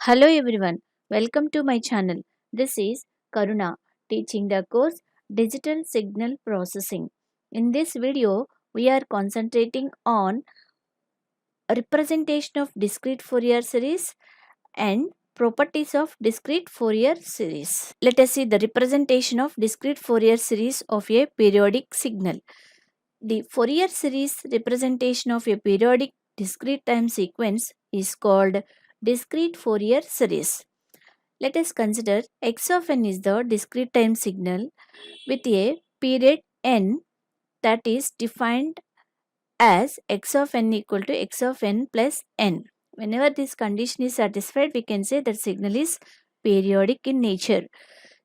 Hello everyone, welcome to my channel. This is Karuna teaching the course Digital Signal Processing. In this video, we are concentrating on representation of discrete Fourier series and properties of discrete Fourier series. Let us see the representation of discrete Fourier series of a periodic signal. The Fourier series representation of a periodic discrete time sequence is called discrete Fourier series. Let us consider x of n is the discrete time signal with a period n that is defined as x of n equal to x of n plus n. Whenever this condition is satisfied, we can say that signal is periodic in nature.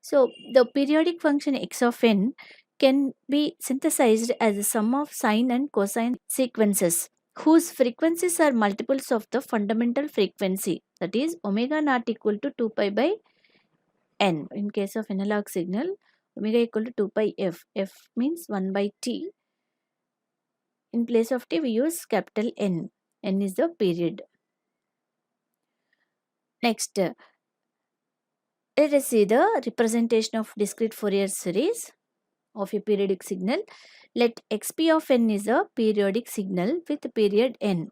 So, the periodic function x of n can be synthesized as a sum of sine and cosine sequences whose frequencies are multiples of the fundamental frequency, that is omega naught equal to 2 pi by n. In case of analog signal, omega equal to 2 pi f. F means 1 by t. In place of t, we use capital N. N is the period. Next, let us see the representation of discrete Fourier series of a periodic signal. Let xp of n is a periodic signal with period n.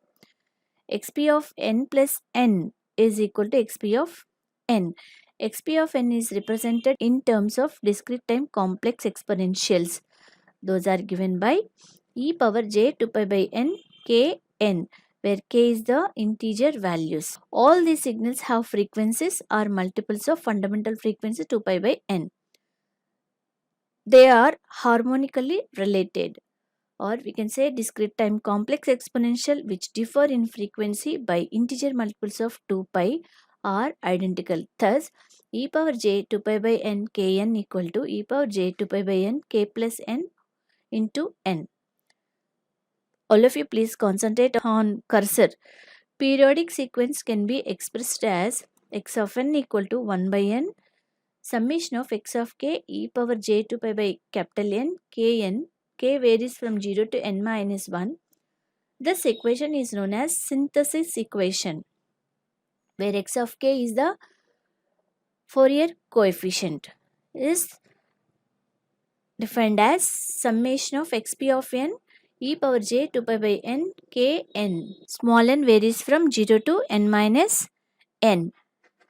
xp of n plus n is equal to xp of n. xp of n is represented in terms of discrete time complex exponentials. Those are given by e power j 2 pi by n k n, where k is the integer values. All these signals have frequencies or multiples of fundamental frequency 2 pi by n. They are harmonically related, or we can say discrete time complex exponential which differ in frequency by integer multiples of 2 pi are identical. Thus, e power j 2 pi by n k n equal to e power j 2 pi by n k plus n into n. All of you please concentrate on cursor. Periodic sequence can be expressed as x of n equal to 1 by n summation of x of k e power j 2 pi by capital N k n. K varies from 0 to n minus 1. This equation is known as synthesis equation, where x of k is the Fourier coefficient, is defined as summation of xp of n e power j 2 pi by n k n. Small n varies from 0 to n minus n.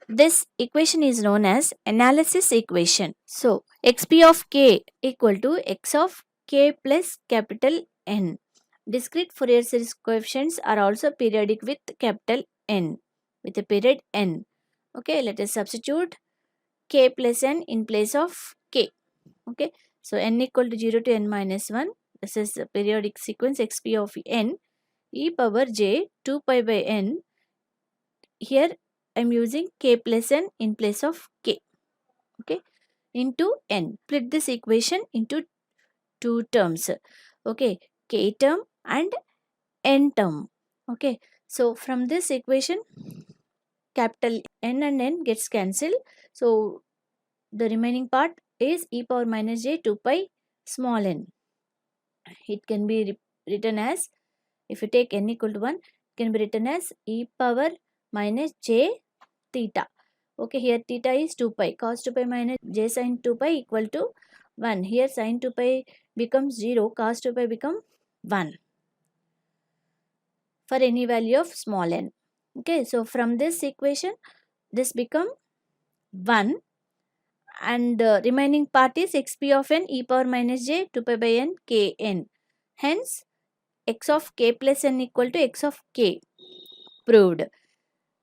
This equation is known as analysis equation. So, xp of k equal to x of k plus capital N. Discrete Fourier series coefficients are also periodic with capital N, with a period n. Okay, let us substitute k plus n in place of k. Okay, so n equal to 0 to n minus 1. This is the periodic sequence xp of n e power j 2 pi by n. Here I am using k plus n in place of k. Okay, into n. Split this equation into two terms. Okay, k term and n term. Okay, so from this equation, capital N and n gets cancelled. So the remaining part is e power minus j 2 pi small n. It can be written as, if you take n equal to 1, it can be written as e power minus j theta. Okay, here theta is 2 pi. Cos 2 pi minus j sin 2 pi equal to 1. Here sin 2 pi becomes 0. Cos 2 pi become 1 for any value of small n. Okay, so from this equation, this become 1 and the remaining part is xp of n e power minus j 2 pi by n k n. Hence, x of k plus n equal to x of k proved.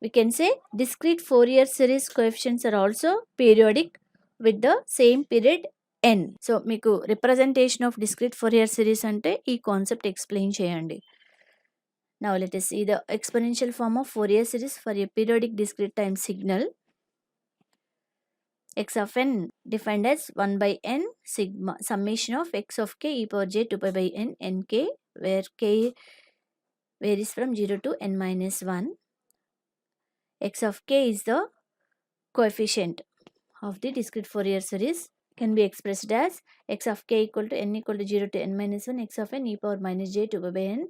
We can say discrete Fourier series coefficients are also periodic with the same period n. So, మీకు representation of discrete Fourier series అంటే ఈ concept explain చేయండి. Now, let us see the exponential form of Fourier series for a periodic discrete time signal. X of n defined as 1 by n sigma summation of x of k e power j 2 pi by n n k, where k varies from 0 to n minus 1. X of k is the coefficient of the discrete Fourier series, can be expressed as x of k equal to n equal to 0 to n minus 1 x of n e power minus j 2 pi by n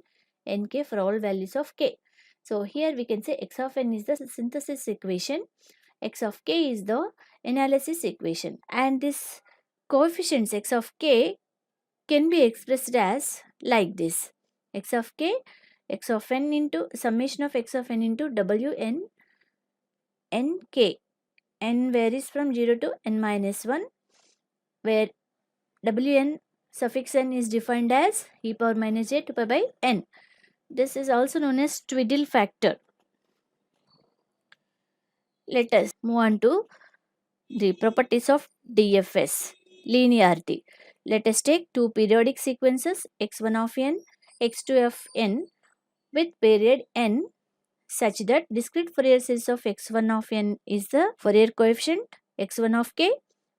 n k for all values of k. So here we can say x of n is the synthesis equation, x of k is the analysis equation, and this coefficients x of k can be expressed as like this: x of k, x of n into summation of x of n into wn n k. N varies from 0 to n minus 1, where wn suffix n is defined as e power minus j 2 pi by n. This is also known as twiddle factor. Let us move on to the properties of DFS, linearity. Let us take two periodic sequences x1 of n, x2 of n with period n such that discrete Fourier series of x1 of n is the Fourier coefficient x1 of k,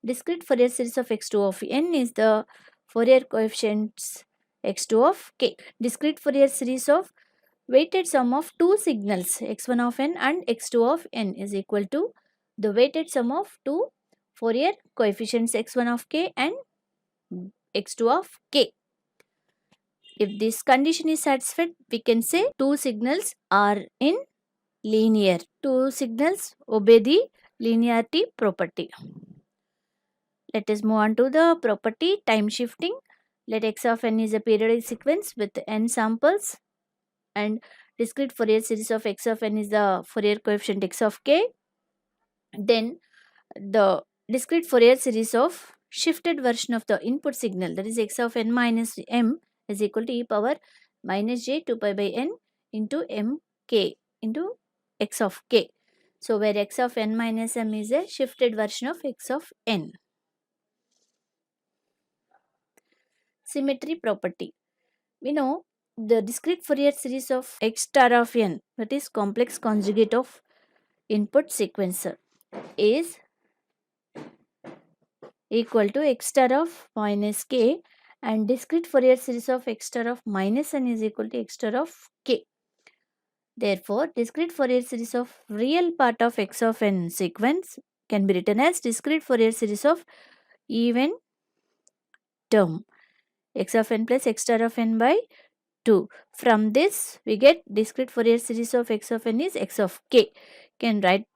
discrete Fourier series of x2 of n is the Fourier coefficients x2 of k. Discrete Fourier series of weighted sum of two signals x1 of n and x2 of n is equal to the weighted sum of two Fourier coefficients x1 of k and x2 of k. If this condition is satisfied, we can say two signals are in linear. Two signals obey the linearity property. Let us move on to the property time shifting. Let x of n is a periodic sequence with n samples, and discrete Fourier series of x of n is the Fourier coefficient x of k. Then the discrete Fourier series of shifted version of the input signal, that is x of n minus m, is equal to e power minus j 2 pi by n into mk into x of k. So where x of n minus m is a shifted version of x of n. Symmetry property. We know the discrete Fourier series of x star of n, that is complex conjugate of input sequencer, is equal to x star of minus k, and discrete Fourier series of x star of minus n is equal to x star of k. Therefore, discrete Fourier series of real part of x of n sequence can be written as discrete Fourier series of even term x of n plus x star of n by 2. From this, we get discrete Fourier series of x of n is x of k. Can write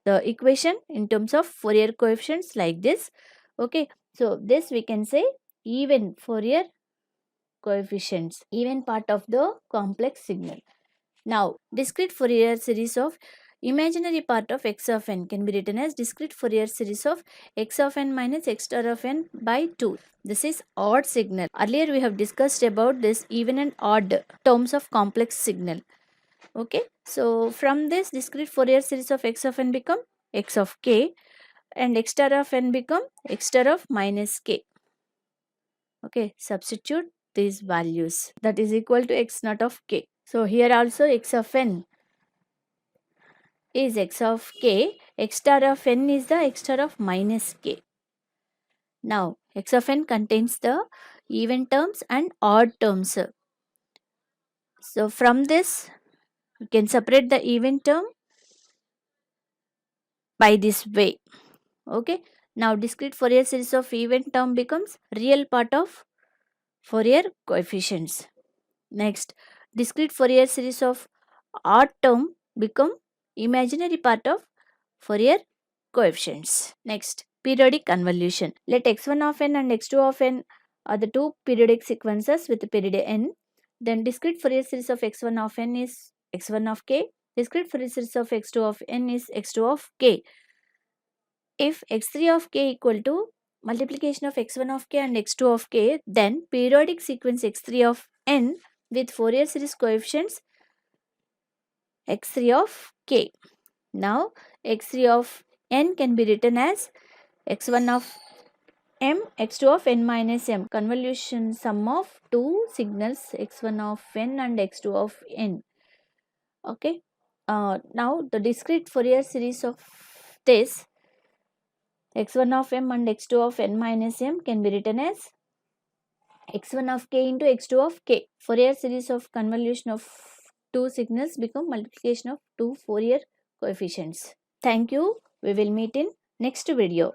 the equation in terms of Fourier coefficients like this. Okay, so this we can say even Fourier coefficients, even part of the complex signal. Now, discrete Fourier series of imaginary part of x of n can be written as discrete Fourier series of x of n minus x star of n by 2. This is odd signal. Earlier we have discussed about this even and odd terms of complex signal. Okay, so from this discrete Fourier series of x of n become x of k, and x star of n become x star of minus k. Okay, substitute these values, that is equal to x naught of k. So here also x of n is x of k, x star of n is the x star of minus k. Now x of n contains the even terms and odd terms. So from this you can separate the even term by this way. Okay, now discrete Fourier series of even term becomes real part of Fourier coefficients. Next, discrete Fourier series of odd term become imaginary part of Fourier coefficients. Next, periodic convolution. Let x1 of n and x2 of n are the two periodic sequences with period n. Then discrete Fourier series of x1 of n is x1 of k. Discrete Fourier series of x2 of n is x2 of k. If x3 of k equal to multiplication of x1 of k and x2 of k, then periodic sequence x3 of n with Fourier series coefficients x3 of k. Now x3 of n can be written as x1 of m, x2 of n minus m, convolution sum of two signals x1 of n and x2 of n. Okay, now the discrete Fourier series of this x1 of m and x2 of n minus m can be written as x1 of k into x2 of k. Fourier series of convolution of two signals become multiplication of two Fourier coefficients. Thank you. We will meet in next video.